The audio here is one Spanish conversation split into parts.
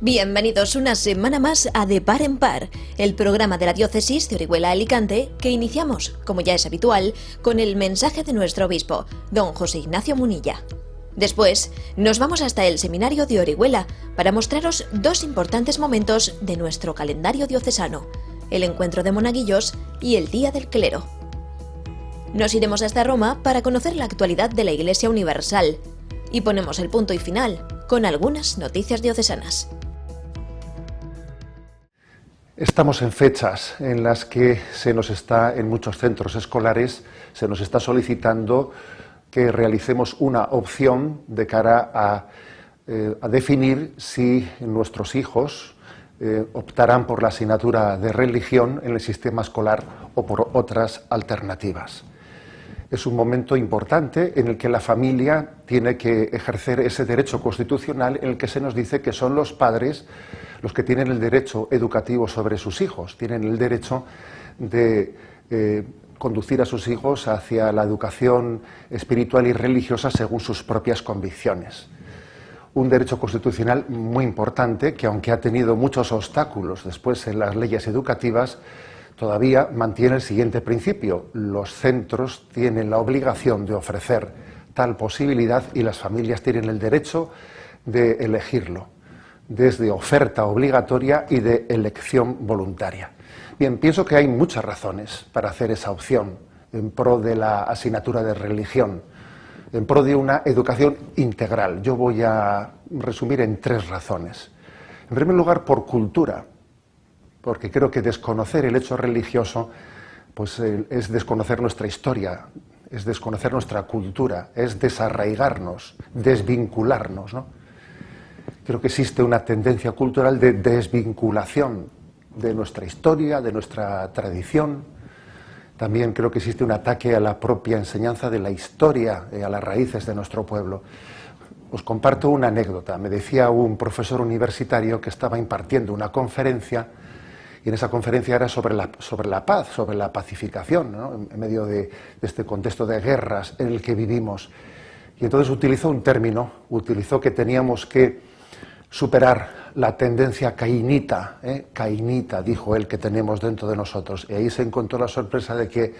Bienvenidos una semana más a De Par en Par, el programa de la Diócesis de Orihuela-Alicante que iniciamos, como ya es habitual, con el mensaje de nuestro obispo, don José Ignacio Munilla. Después, nos vamos hasta el Seminario de Orihuela para mostraros dos importantes momentos de nuestro calendario diocesano, el Encuentro de Monaguillos y el Día del Clero. Nos iremos hasta Roma para conocer la actualidad de la Iglesia Universal y ponemos el punto y final con algunas noticias diocesanas. Estamos en fechas en las que en muchos centros escolares, se nos está solicitando que realicemos una opción de cara a definir si nuestros hijos optarán por la asignatura de religión en el sistema escolar o por otras alternativas. Es un momento importante en el que la familia tiene que ejercer ese derecho constitucional en el que se nos dice que son los padres los que tienen el derecho educativo sobre sus hijos, tienen el derecho de conducir a sus hijos hacia la educación espiritual y religiosa según sus propias convicciones. Un derecho constitucional muy importante que, aunque ha tenido muchos obstáculos después en las leyes educativas, todavía mantiene el siguiente principio: los centros tienen la obligación de ofrecer tal posibilidad y las familias tienen el derecho de elegirlo, desde oferta obligatoria y de elección voluntaria. Bien, pienso que hay muchas razones para hacer esa opción en pro de la asignatura de religión, en pro de una educación integral. Yo voy a resumir en tres razones. En primer lugar, por cultura, porque creo que desconocer el hecho religioso pues, es desconocer nuestra historia, es desconocer nuestra cultura, es desarraigarnos, desvincularnos, ¿no? Creo que existe una tendencia cultural de desvinculación de nuestra historia, de nuestra tradición. También creo que existe un ataque a la propia enseñanza de la historia, a las raíces de nuestro pueblo. Os comparto una anécdota. Me decía un profesor universitario que estaba impartiendo una conferencia, y en esa conferencia era sobre la paz, sobre la pacificación, ¿no? En medio de este contexto de guerras en el que vivimos. Y entonces utilizó un término, utilizó que teníamos que superar la tendencia cainita, cainita, dijo él, que tenemos dentro de nosotros. Y ahí se encontró la sorpresa de que,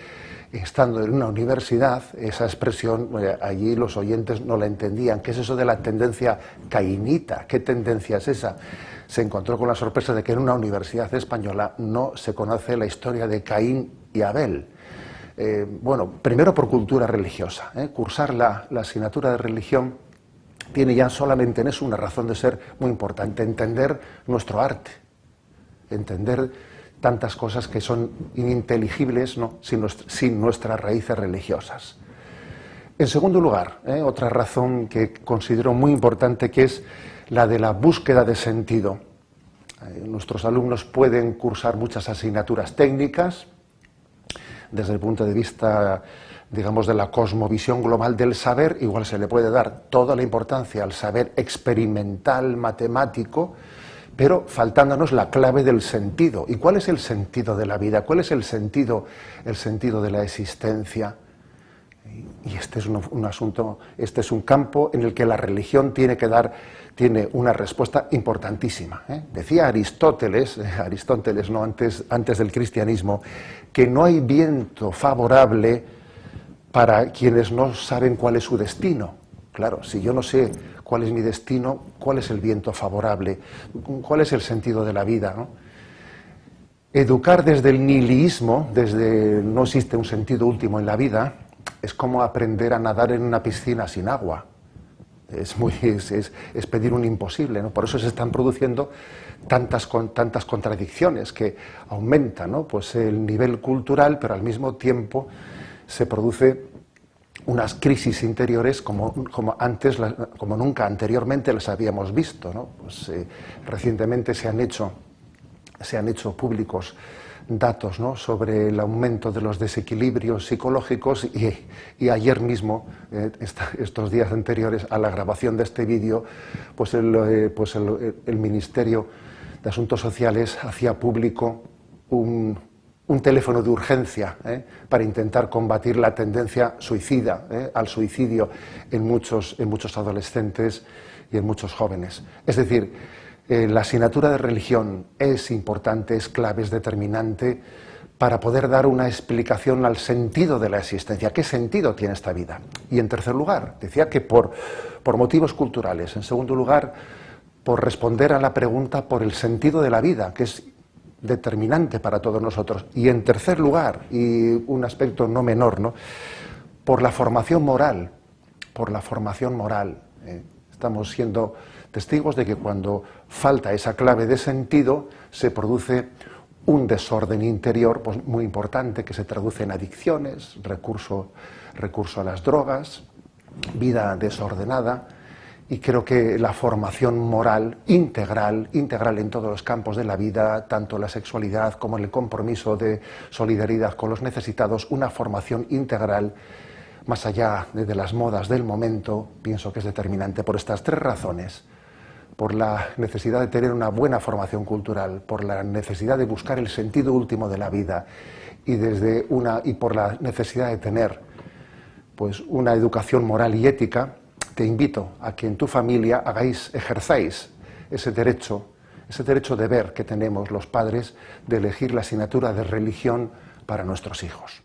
estando en una universidad, esa expresión, allí los oyentes no la entendían. ¿Qué es eso de la tendencia cainita? ¿Qué tendencia es esa? Se encontró con la sorpresa de que en una universidad española no se conoce la historia de Caín y Abel. Bueno, primero por cultura religiosa. Cursar la asignatura de religión tiene ya solamente en eso una razón de ser muy importante: entender nuestro arte, entender tantas cosas que son ininteligibles, ¿no?, sin nuestras raíces religiosas. En segundo lugar, otra razón que considero muy importante, que es la de la búsqueda de sentido. Nuestros alumnos pueden cursar muchas asignaturas técnicas desde el punto de vista, digamos, de la cosmovisión global del saber. Igual se le puede dar toda la importancia al saber experimental, matemático, pero faltándonos la clave del sentido. ¿Y cuál es el sentido de la vida? ¿Cuál es el sentido de la existencia? Y este es un asunto, este es un campo en el que la religión tiene una respuesta importantísima. Decía Aristóteles, ¿no?, antes del cristianismo, que no hay viento favorable para quienes no saben cuál es su destino. Claro, si yo no sé cuál es mi destino, ¿cuál es el viento favorable? ¿Cuál es el sentido de la vida, ¿no? Educar desde el nihilismo, desde no existe un sentido último en la vida, es como aprender a nadar en una piscina sin agua. Es pedir un imposible, ¿no? Por eso se están produciendo tantas contradicciones que aumentan, ¿no?, pues el nivel cultural, pero al mismo tiempo se produce unas crisis interiores como nunca anteriormente las habíamos visto, ¿no? Pues, recientemente se han hecho públicos datos, ¿no?, sobre el aumento de los desequilibrios psicológicos, y ayer mismo, estos días anteriores a la grabación de este vídeo, pues el Ministerio de Asuntos Sociales hacía público un teléfono de urgencia para intentar combatir la tendencia suicida, al suicidio en muchos adolescentes y en muchos jóvenes. Es decir, La asignatura de religión es importante, es clave, es determinante para poder dar una explicación al sentido de la existencia. ¿Qué sentido tiene esta vida? Y en tercer lugar, decía que por motivos culturales. En segundo lugar, por responder a la pregunta por el sentido de la vida, que es determinante para todos nosotros. Y en tercer lugar, y un aspecto no menor, ¿no?, por la formación moral. Por la formación moral. Estamos siendo testigos de que cuando falta esa clave de sentido, se produce un desorden interior pues, muy importante, que se traduce en adicciones, recurso a las drogas, vida desordenada. Y creo que la formación moral integral en todos los campos de la vida, tanto la sexualidad como el compromiso de solidaridad con los necesitados, una formación integral, más allá de las modas del momento, pienso que es determinante por estas tres razones: por la necesidad de tener una buena formación cultural, por la necesidad de buscar el sentido último de la vida y por la necesidad de tener pues, una educación moral y ética. Te invito a que en tu familia ejerzáis ese derecho deber que tenemos los padres de elegir la asignatura de religión para nuestros hijos.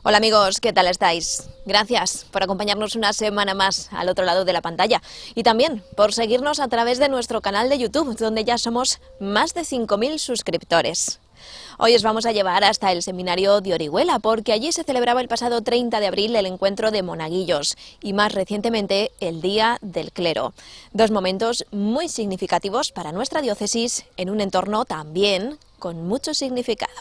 Hola amigos, ¿qué tal estáis? Gracias por acompañarnos una semana más al otro lado de la pantalla y también por seguirnos a través de nuestro canal de YouTube, donde ya somos más de 5.000 suscriptores. Hoy os vamos a llevar hasta el seminario de Orihuela, porque allí se celebraba el pasado 30 de abril el encuentro de monaguillos y más recientemente el Día del Clero. Dos momentos muy significativos para nuestra diócesis en un entorno también con mucho significado.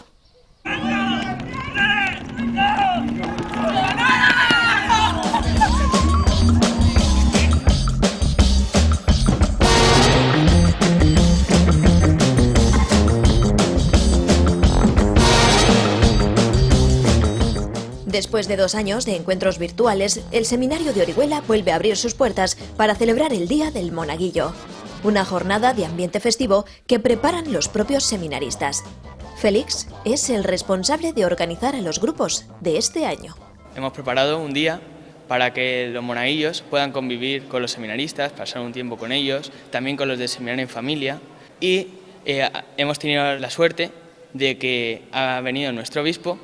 Después de 2 años de encuentros virtuales, el seminario de Orihuela vuelve a abrir sus puertas para celebrar el Día del Monaguillo, una jornada de ambiente festivo que preparan los propios seminaristas. Félix es el responsable de organizar a los grupos de este año. Hemos preparado un día para que los monaguillos puedan convivir con los seminaristas, pasar un tiempo con ellos, también con los de seminario en familia, y hemos tenido la suerte de que ha venido nuestro obispo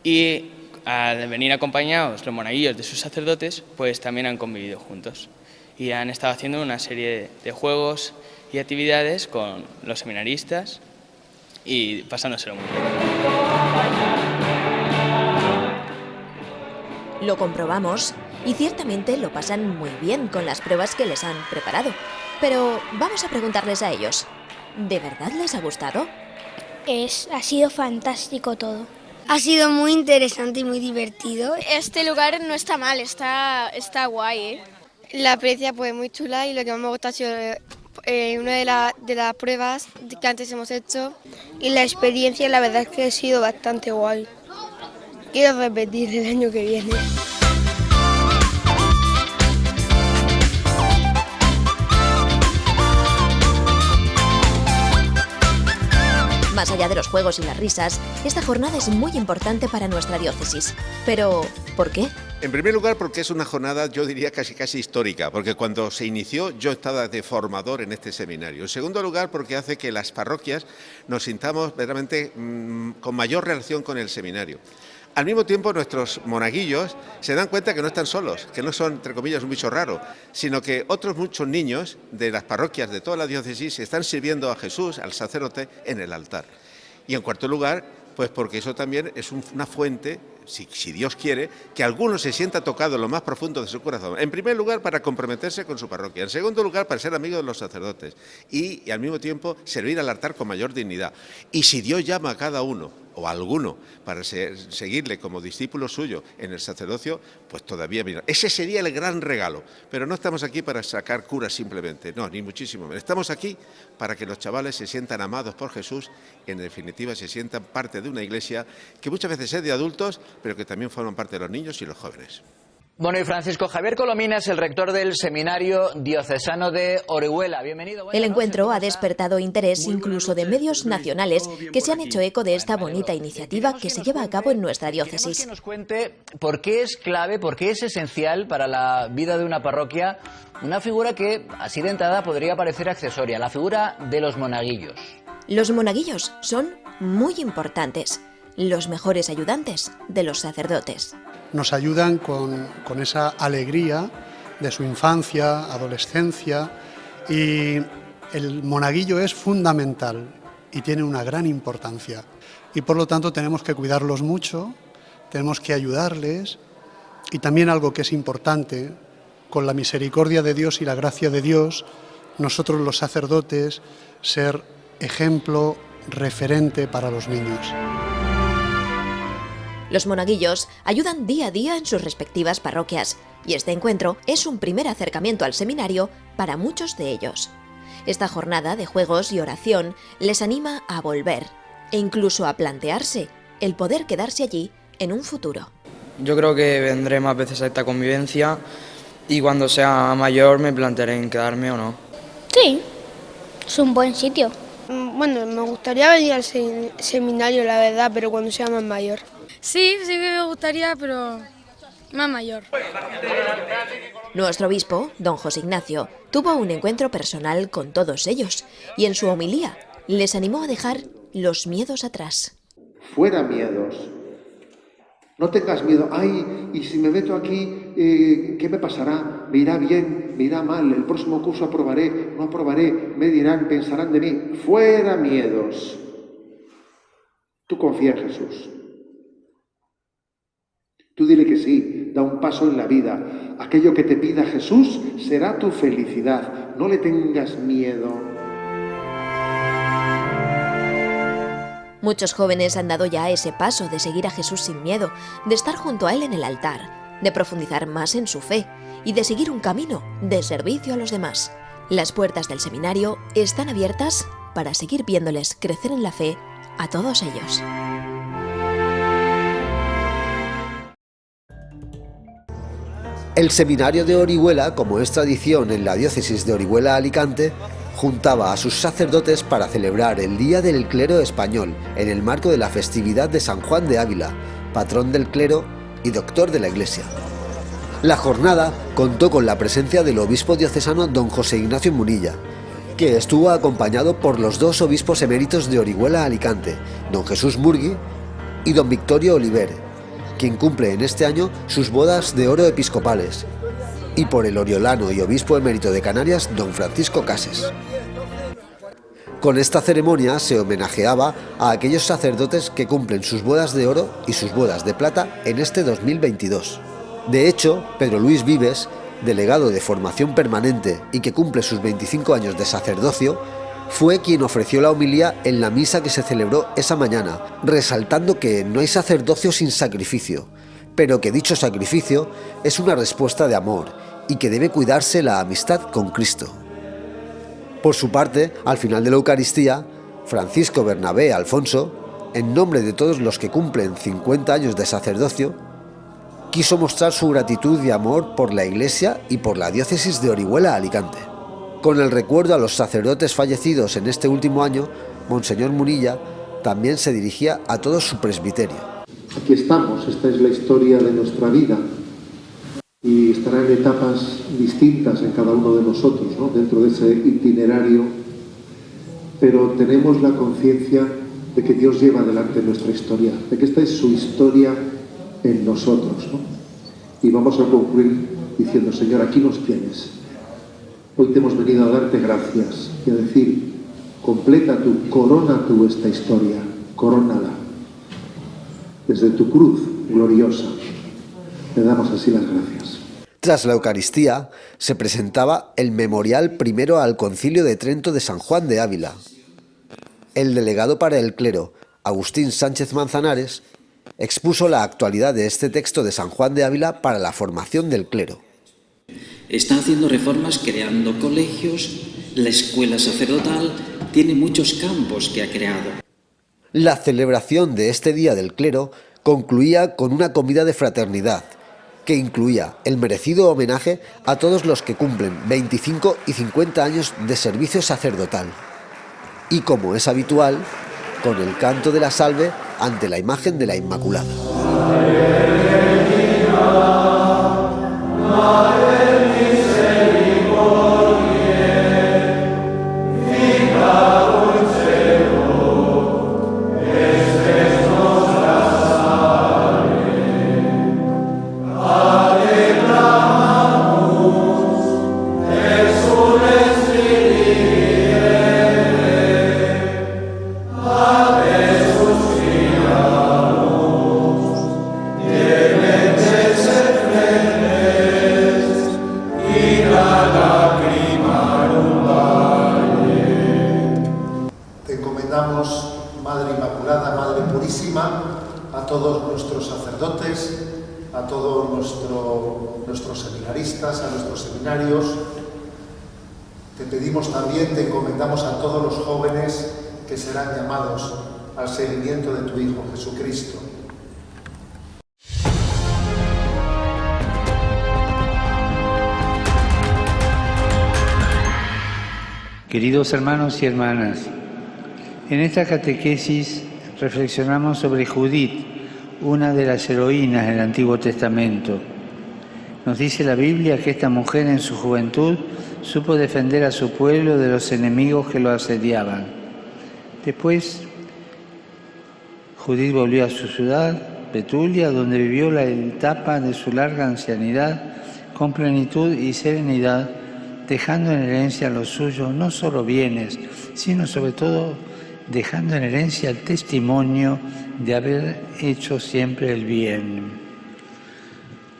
y al venir acompañados los monaguillos de sus sacerdotes, pues también han convivido juntos y han estado haciendo una serie de juegos y actividades con los seminaristas y pasándoselo muy bien. Lo comprobamos y ciertamente lo pasan muy bien con las pruebas que les han preparado. Pero vamos a preguntarles a ellos, ¿de verdad les ha gustado? Ha sido fantástico todo. Ha sido muy interesante y muy divertido. Este lugar no está mal, está guay, ¿eh? La experiencia pues muy chula y lo que más me gusta ha sido una de las pruebas que antes hemos hecho. Y la experiencia la verdad es que ha sido bastante guay. Quiero repetir el año que viene. Más allá de los juegos y las risas, esta jornada es muy importante para nuestra diócesis. Pero, ¿por qué? En primer lugar, porque es una jornada, yo diría, casi histórica, porque cuando se inició yo estaba de formador en este seminario. En segundo lugar, porque hace que las parroquias nos sintamos verdaderamente con mayor relación con el seminario. Al mismo tiempo, nuestros monaguillos se dan cuenta que no están solos, que no son, entre comillas, un bicho raro, sino que otros muchos niños de las parroquias de toda la diócesis están sirviendo a Jesús, al sacerdote, en el altar. Y en cuarto lugar, pues porque eso también es una fuente, si Dios quiere, que alguno se sienta tocado en lo más profundo de su corazón. En primer lugar, para comprometerse con su parroquia. En segundo lugar, para ser amigo de los sacerdotes. Y al mismo tiempo, servir al altar con mayor dignidad. Y si Dios llama a cada uno o a alguno para seguirle como discípulo suyo en el sacerdocio, pues todavía mira. Ese sería el gran regalo. Pero no estamos aquí para sacar curas simplemente, no, ni muchísimo menos. Estamos aquí para que los chavales se sientan amados por Jesús, en definitiva se sientan parte de una iglesia que muchas veces es de adultos, pero que también forman parte de los niños y los jóvenes. Bueno, y Francisco Javier Colomina es el rector del Seminario Diocesano de Orihuela. Bienvenido. El encuentro ha despertado interés incluso de medios nacionales que se han hecho eco de esta bonita iniciativa que se lleva a cabo en nuestra diócesis. Que nos cuente por qué es clave, por qué es esencial para la vida de una parroquia una figura que, así de entrada, podría parecer accesoria, la figura de los monaguillos. Los monaguillos son muy importantes, los mejores ayudantes de los sacerdotes. Nos ayudan con esa alegría de su infancia, adolescencia, y el monaguillo es fundamental y tiene una gran importancia. Y por lo tanto tenemos que cuidarlos mucho, tenemos que ayudarles, y también algo que es importante, con la misericordia de Dios y la gracia de Dios, nosotros los sacerdotes ser ejemplo, referente para los niños. Los monaguillos ayudan día a día en sus respectivas parroquias y este encuentro es un primer acercamiento al seminario para muchos de ellos. Esta jornada de juegos y oración les anima a volver e incluso a plantearse el poder quedarse allí en un futuro. Yo creo que vendré más veces a esta convivencia y cuando sea mayor me plantearé en quedarme o no. Sí, es un buen sitio. Bueno, me gustaría venir al seminario, la verdad, pero cuando sea más mayor. Sí, sí que me gustaría, pero más mayor. Nuestro obispo, don José Ignacio, tuvo un encuentro personal con todos ellos y en su homilía les animó a dejar los miedos atrás. Fuera miedos. No tengas miedo. Ay, y si me meto aquí, ¿qué me pasará? ¿Me irá bien? ¿Me irá mal? ¿El próximo curso aprobaré? ¿No aprobaré? ¿Me dirán? ¿Pensarán de mí? Fuera miedos. Tú confía en Jesús. Tú dile que sí, da un paso en la vida. Aquello que te pida Jesús será tu felicidad. No le tengas miedo. Muchos jóvenes han dado ya ese paso de seguir a Jesús sin miedo, de estar junto a Él en el altar, de profundizar más en su fe y de seguir un camino de servicio a los demás. Las puertas del seminario están abiertas para seguir viéndoles crecer en la fe a todos ellos. El seminario de Orihuela, como es tradición en la diócesis de Orihuela-Alicante, juntaba a sus sacerdotes para celebrar el Día del Clero Español en el marco de la festividad de San Juan de Ávila, patrón del clero y doctor de la Iglesia. La jornada contó con la presencia del obispo diocesano don José Ignacio Munilla, que estuvo acompañado por los dos obispos eméritos de Orihuela-Alicante, don Jesús Murgui y don Victorio Oliver, quien cumple en este año sus bodas de oro episcopales, y por el oriolano y obispo emérito de Canarias, don Francisco Cases. Con esta ceremonia se homenajeaba a aquellos sacerdotes que cumplen sus bodas de oro y sus bodas de plata en este 2022. De hecho, Pedro Luis Vives, delegado de formación permanente y que cumple sus 25 años de sacerdocio, fue quien ofreció la homilía en la misa que se celebró esa mañana, resaltando que no hay sacerdocio sin sacrificio, pero que dicho sacrificio es una respuesta de amor y que debe cuidarse la amistad con Cristo. Por su parte, al final de la Eucaristía, Francisco Bernabé Alfonso, en nombre de todos los que cumplen 50 años de sacerdocio, quiso mostrar su gratitud y amor por la Iglesia y por la diócesis de Orihuela-Alicante. Con el recuerdo a los sacerdotes fallecidos en este último año, Monseñor Munilla también se dirigía a todo su presbiterio. Aquí estamos, esta es la historia de nuestra vida y estará en etapas distintas en cada uno de nosotros, ¿no? Dentro de ese itinerario, pero tenemos la conciencia de que Dios lleva adelante nuestra historia, de que esta es su historia en nosotros, ¿no? Y vamos a concluir diciendo: Señor, aquí nos tienes. Hoy te hemos venido a darte gracias y a decir: completa tú, corona tú esta historia, corónala. Desde tu cruz gloriosa, le damos así las gracias. Tras la Eucaristía, se presentaba el memorial primero al Concilio de Trento de San Juan de Ávila. El delegado para el clero, Agustín Sánchez Manzanares, expuso la actualidad de este texto de San Juan de Ávila para la formación del clero. Está haciendo reformas, creando colegios, la escuela sacerdotal, tiene muchos campos que ha creado. La celebración de este Día del Clero concluía con una comida de fraternidad, que incluía el merecido homenaje a todos los que cumplen 25 y 50 años de servicio sacerdotal. Y como es habitual, con el canto de la salve ante la imagen de la Inmaculada. Madre Inmaculada, Madre Purísima, a todos nuestros sacerdotes, a todos nuestros seminaristas, a nuestros seminarios. Te pedimos también, te encomendamos a todos los jóvenes que serán llamados al seguimiento de tu Hijo Jesucristo. Queridos hermanos y hermanas, en esta catequesis reflexionamos sobre Judith, una de las heroínas del Antiguo Testamento. Nos dice la Biblia que esta mujer en su juventud supo defender a su pueblo de los enemigos que lo asediaban. Después, Judith volvió a su ciudad, Betulia, donde vivió la etapa de su larga ancianidad con plenitud y serenidad, dejando en herencia a los suyos no solo bienes, sino sobre todo dejando en herencia el testimonio de haber hecho siempre el bien.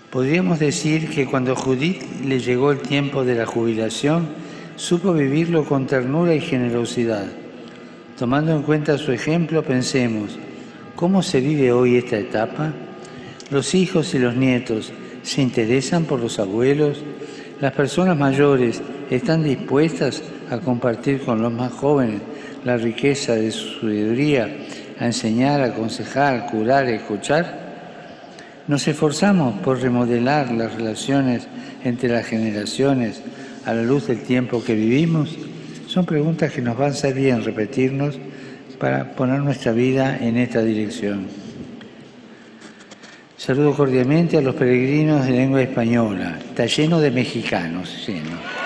Podríamos decir que cuando a Judith le llegó el tiempo de la jubilación, supo vivirlo con ternura y generosidad. Tomando en cuenta su ejemplo, pensemos, ¿cómo se vive hoy esta etapa? Los hijos y los nietos se interesan por los abuelos. Las personas mayores están dispuestas a compartir con los más jóvenes la riqueza de su sabiduría, a enseñar, a aconsejar, curar, a escuchar. Nos esforzamos por remodelar las relaciones entre las generaciones a la luz del tiempo que vivimos. Son preguntas que nos van a hacer bien repetirnos para poner nuestra vida en esta dirección. Saludo cordialmente a los peregrinos de lengua española. Está lleno de mexicanos, lleno.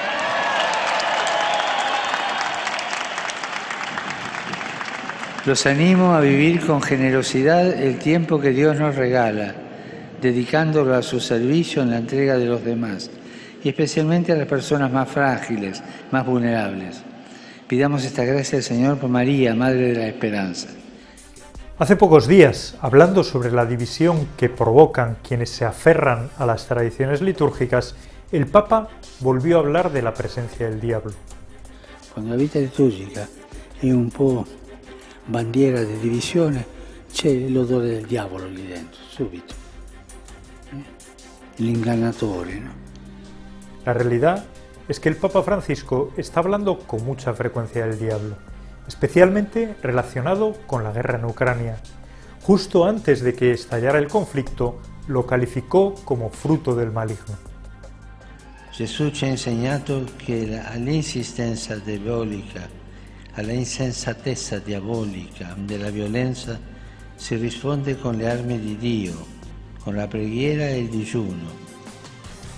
Los animo a vivir con generosidad el tiempo que Dios nos regala, dedicándolo a su servicio en la entrega de los demás, y especialmente a las personas más frágiles, más vulnerables. Pidamos esta gracia al Señor por María, Madre de la Esperanza. Hace pocos días, hablando sobre la división que provocan quienes se aferran a las tradiciones litúrgicas, el Papa volvió a hablar de la presencia del diablo. Cuando la vita liturgica è un po' bandiera di divisione, c'è l'odore del diavolo lì dentro, subito. L'ingannatore, ¿no? La realidad es que el Papa Francisco está hablando con mucha frecuencia del diablo, especialmente relacionado con la guerra en Ucrania. Justo antes de que estallara el conflicto, lo calificó como fruto del maligno. Gesù ci ha insegnato che all'insistenza diabolica, alla insensatezza diabolica della violenza si risponde con le armi di Dio, con la preghiera e il digiuno.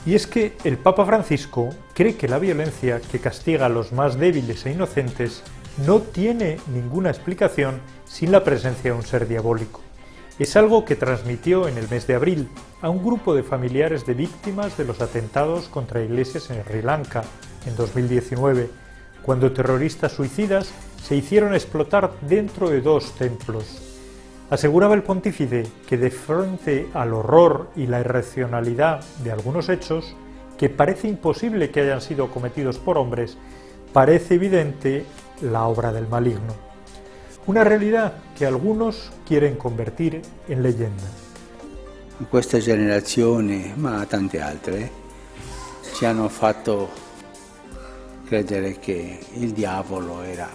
Y es que el Papa Francisco cree que la violencia que castiga a los más débiles e inocentes no tiene ninguna explicación sin la presencia de un ser diabólico. Es algo que transmitió en el mes de abril a un grupo de familiares de víctimas de los atentados contra iglesias en Sri Lanka en 2019, cuando terroristas suicidas se hicieron explotar dentro de 2 templos. Aseguraba el pontífice que de frente al horror y la irracionalidad de algunos hechos, que parece imposible que hayan sido cometidos por hombres, parece evidente la obra del maligno. Una realidad que algunos quieren convertir en leyenda. Questa generazione, ma tante altre, ci hanno fatto credere che il diavolo era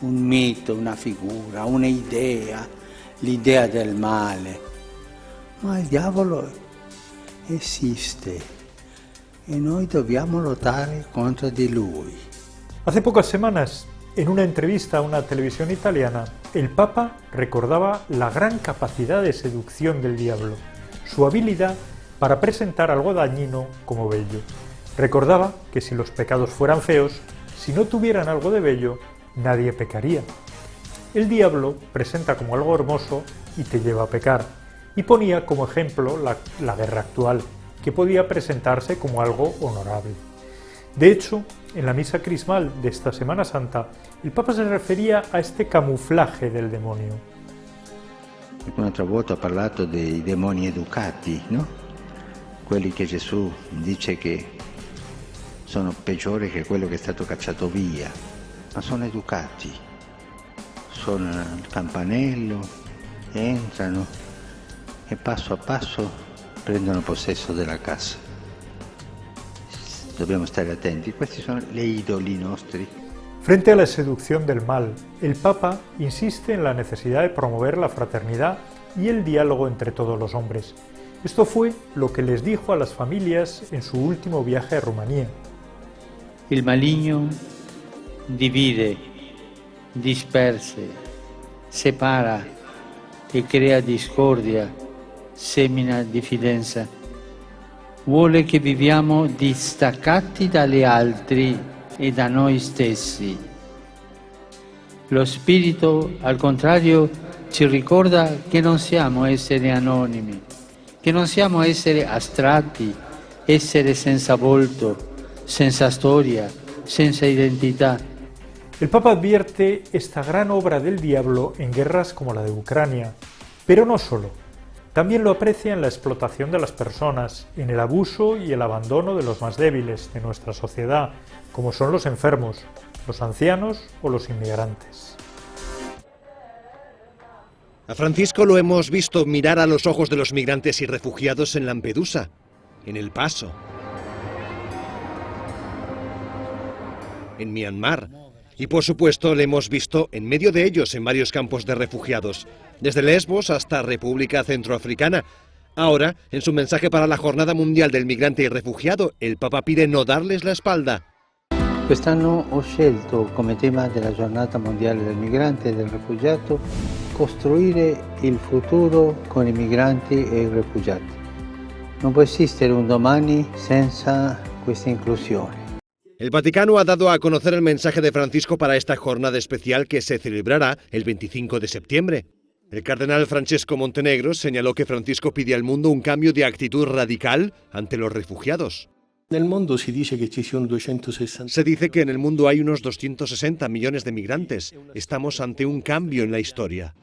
un mito, una figura, un'idea, l'idea del male. Ma il diavolo esiste e noi dobbiamo lottare contro di lui. Hace pocas semanas, en una entrevista a una televisión italiana, el Papa recordaba la gran capacidad de seducción del diablo, su habilidad para presentar algo dañino como bello. Recordaba que si los pecados fueran feos, si no tuvieran algo de bello, nadie pecaría. El diablo presenta como algo hermoso y te lleva a pecar, y ponía como ejemplo la guerra actual, que podía presentarse como algo honorable. De hecho, en la misa crismal de esta Semana Santa, el Papa se refería a este camuflaje del demonio. Un'altra volta ha parlato dei demoni educati, no? Quelli che Gesù dice che sono peggiori che quello che è stato cacciato via, ma sono educati, suonano il campanello, entrano e passo a passo prendono possesso della casa. Dobbiamo stare attenti, questi sono gli idoli nostri. Frente a la seducción del mal, el Papa insiste en la necesidad de promover la fraternidad y el diálogo entre todos los hombres. Esto fue lo que les dijo a las familias en su último viaje a Rumanía. Il maligno divide, disperse, separa e crea discordia, semina diffidenza. Vuole che viviamo distaccati dagli altri e da noi stessi. Lo Spirito, al contrario, ci ricorda che non siamo esseri anonimi, che non siamo esseri astratti, esseri senza volto, senza storia, senza identità. El Papa advierte esta gran obra del diablo en guerras como la de Ucrania, pero no solo. También lo aprecia en la explotación de las personas, en el abuso y el abandono de los más débiles de nuestra sociedad, como son los enfermos, los ancianos o los inmigrantes. A Francisco lo hemos visto mirar a los ojos de los migrantes y refugiados en Lampedusa, en El Paso, en Myanmar. Y por supuesto le hemos visto en medio de ellos en varios campos de refugiados, desde Lesbos hasta República Centroafricana. Ahora, en su mensaje para la Jornada Mundial del Migrante y Refugiado, el Papa pide no darles la espalda. Quest'anno ho scelto come tema della Giornata Mondiale del Migrante e del Rifugiato costruire il futuro con i migranti e i rifugiati. Non può esistere un domani senza questa inclusione. El Vaticano ha dado a conocer el mensaje de Francisco para esta jornada especial que se celebrará el 25 de septiembre. El cardenal Francesco Montenegro señaló que Francisco pide al mundo un cambio de actitud radical ante los refugiados. Nel mondo si dice che ci sono 260. Se dice que en el mundo hay unos 260 millones de migrantes. Estamos ante un cambio en la historia.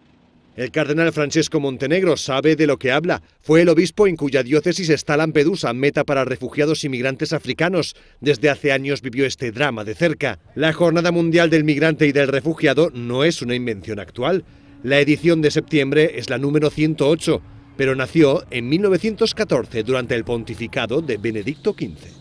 El cardenal Francesco Montenegro sabe de lo que habla. Fue el obispo en cuya diócesis está Lampedusa, meta para refugiados y migrantes africanos. Desde hace años vivió este drama de cerca. La Jornada Mundial del Migrante y del Refugiado no es una invención actual. La edición de septiembre es la número 108, pero nació en 1914 durante el pontificado de Benedicto XV.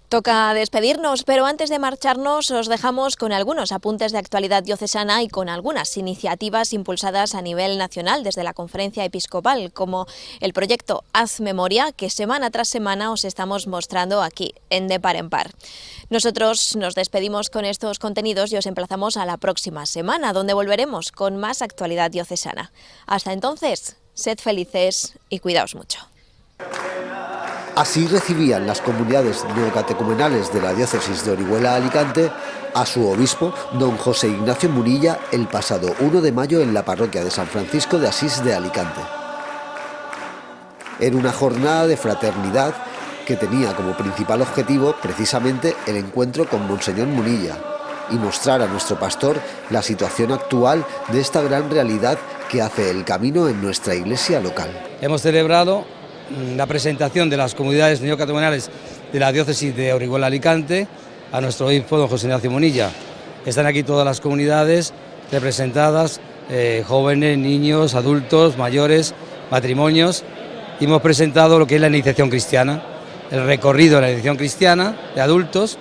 Toca despedirnos, pero antes de marcharnos os dejamos con algunos apuntes de actualidad diocesana y con algunas iniciativas impulsadas a nivel nacional desde la Conferencia Episcopal, como el proyecto Haz Memoria, que semana tras semana os estamos mostrando aquí, en De Par en Par. Nosotros nos despedimos con estos contenidos y os emplazamos a la próxima semana, donde volveremos con más actualidad diocesana. Hasta entonces, sed felices y cuidaos mucho. Así recibían las comunidades neocatecumenales de la diócesis de Orihuela-Alicante a su obispo, don José Ignacio Munilla, el pasado 1 de mayo en la parroquia de San Francisco de Asís de Alicante. Era una jornada de fraternidad que tenía como principal objetivo precisamente el encuentro con Monseñor Munilla y mostrar a nuestro pastor la situación actual de esta gran realidad que hace el camino en nuestra iglesia local. Hemos celebrado la presentación de las comunidades neocatecumenales de la diócesis de Orihuela-Alicante a nuestro obispo don José Ignacio Munilla. Están aquí todas las comunidades representadas, jóvenes, niños, adultos, mayores, matrimonios. Y hemos presentado lo que es la iniciación cristiana, el recorrido de la iniciación cristiana de adultos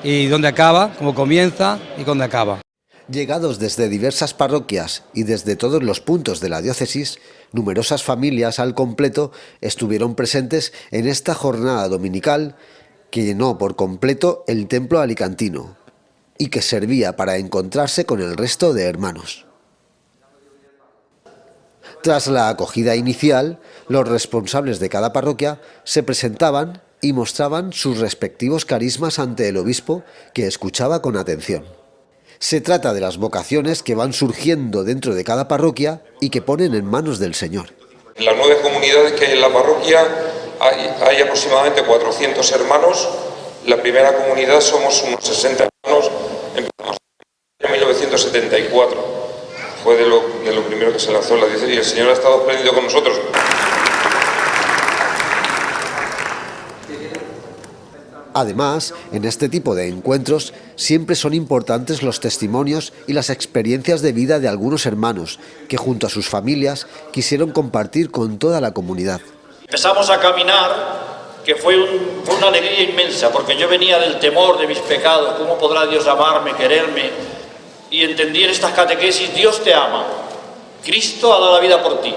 y dónde acaba, cómo comienza y dónde acaba. Llegados desde diversas parroquias y desde todos los puntos de la diócesis, numerosas familias al completo estuvieron presentes en esta jornada dominical que llenó por completo el templo alicantino y que servía para encontrarse con el resto de hermanos. Tras la acogida inicial, los responsables de cada parroquia se presentaban y mostraban sus respectivos carismas ante el obispo, que escuchaba con atención. Se trata de las vocaciones que van surgiendo dentro de cada parroquia y que ponen en manos del Señor. En las 9 comunidades que hay en la parroquia hay aproximadamente 400 hermanos. La primera comunidad somos unos 60 hermanos. Empezamos en 1974. Fue de lo primero que se lanzó en la diócesis y el Señor ha estado espléndido con nosotros. Además, en este tipo de encuentros siempre son importantes los testimonios y las experiencias de vida de algunos hermanos que junto a sus familias quisieron compartir con toda la comunidad. Empezamos a caminar, que fue una alegría inmensa, porque yo venía del temor de mis pecados, ¿cómo podrá Dios amarme, quererme? Y entendí en estas catequesis, Dios te ama, Cristo ha dado la vida por ti.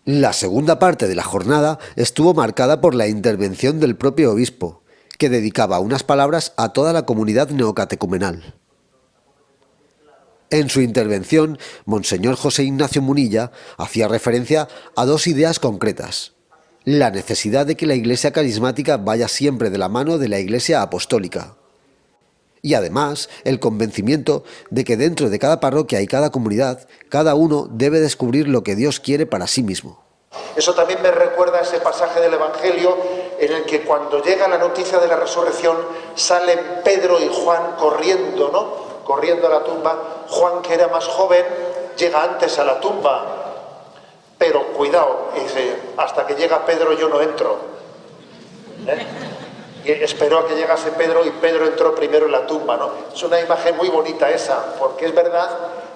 La segunda parte de la jornada estuvo marcada por la intervención del propio obispo, que dedicaba unas palabras a toda la comunidad neocatecumenal. En su intervención, Monseñor José Ignacio Munilla hacía referencia a 2 ideas concretas: la necesidad de que la Iglesia carismática vaya siempre de la mano de la Iglesia apostólica, y además el convencimiento de que dentro de cada parroquia y cada comunidad, cada uno debe descubrir lo que Dios quiere para sí mismo. Eso también me recuerda a ese pasaje del Evangelio en el que cuando llega la noticia de la resurrección salen Pedro y Juan corriendo, ¿no? Corriendo a la tumba. Juan, que era más joven, llega antes a la tumba. Pero cuidado, dice, hasta que llega Pedro yo no entro. Y esperó a que llegase Pedro y Pedro entró primero en la tumba, ¿no? Es una imagen muy bonita esa, porque es verdad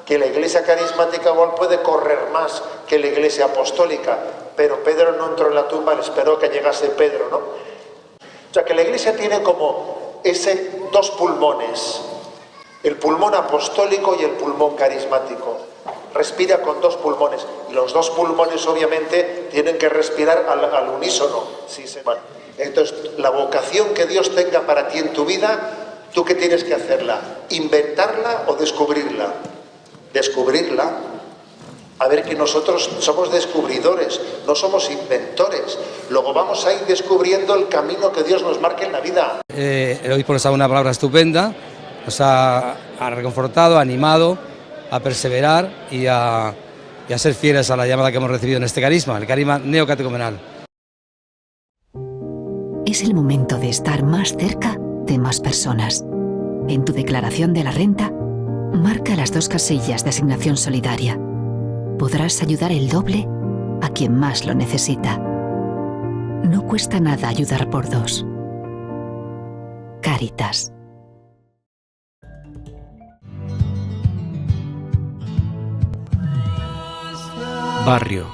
que la Iglesia carismática igual puede correr más que la Iglesia apostólica, pero Pedro no entró en la tumba, le esperó que llegase Pedro, ¿no? O sea que la Iglesia tiene como ese 2 pulmones, el pulmón apostólico y el pulmón carismático. Respira con 2 pulmones, y los 2 pulmones obviamente tienen que respirar al unísono. Sí, bueno. Entonces, la vocación que Dios tenga para ti en tu vida, ¿tú qué tienes que hacerla? ¿Inventarla o descubrirla? Descubrirla. A ver, que nosotros somos descubridores, no somos inventores. Luego vamos a ir descubriendo el camino que Dios nos marque en la vida. El obispo nos ha dado una palabra estupenda, nos ha reconfortado, animado a perseverar y a ser fieles a la llamada que hemos recibido en este carisma, el carisma neocatecumenal. Es el momento de estar más cerca de más personas. En tu declaración de la renta, marca las 2 casillas de asignación solidaria. Podrás ayudar el doble a quien más lo necesita. No cuesta nada ayudar por 2. Cáritas. Barrio,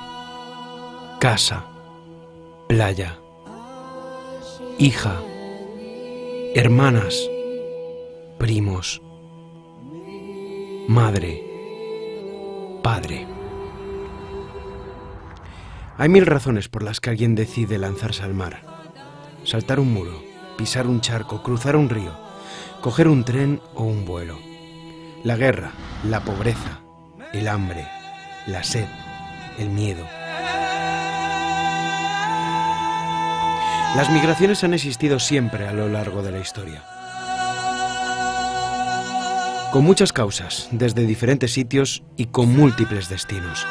casa, playa, hija, hermanas, primos, madre, padre. Hay 1000 razones por las que alguien decide lanzarse al mar. Saltar un muro, pisar un charco, cruzar un río, coger un tren o un vuelo. La guerra, la pobreza, el hambre, la sed, el miedo. Las migraciones han existido siempre a lo largo de la historia, con muchas causas, desde diferentes sitios y con múltiples destinos.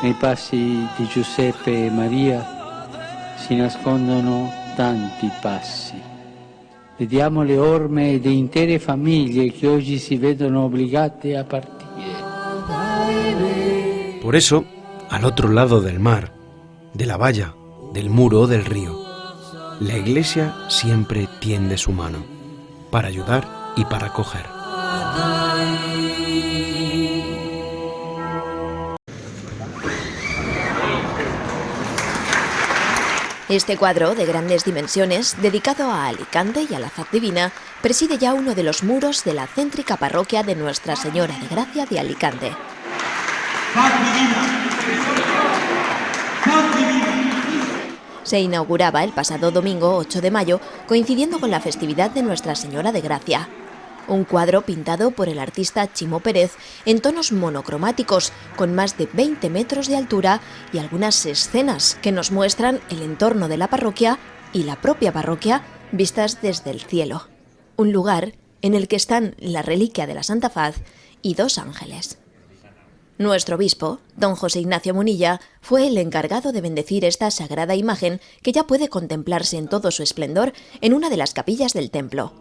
Nei passi di Giuseppe e Maria si nascondono tanti passi. Vediamo le orme di intere famiglie che oggi si vedono obbligate a partire. Por eso, al otro lado del mar, de la valla, del muro o del río, la Iglesia siempre tiende su mano para ayudar y para acoger. Este cuadro, de grandes dimensiones, dedicado a Alicante y a la Faz Divina, preside ya uno de los muros de la céntrica parroquia de Nuestra Señora de Gracia de Alicante. Se inauguraba el pasado domingo 8 de mayo, coincidiendo con la festividad de Nuestra Señora de Gracia. Un cuadro pintado por el artista Chimo Pérez en tonos monocromáticos, con más de 20 metros de altura y algunas escenas que nos muestran el entorno de la parroquia y la propia parroquia vistas desde el cielo. Un lugar en el que están la reliquia de la Santa Faz y 2 ángeles. Nuestro obispo, don José Ignacio Munilla, fue el encargado de bendecir esta sagrada imagen que ya puede contemplarse en todo su esplendor en una de las capillas del templo.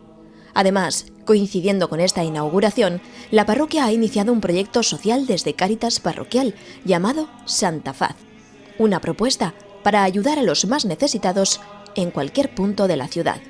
Además, coincidiendo con esta inauguración, la parroquia ha iniciado un proyecto social desde Cáritas Parroquial llamado Santa Faz, una propuesta para ayudar a los más necesitados en cualquier punto de la ciudad.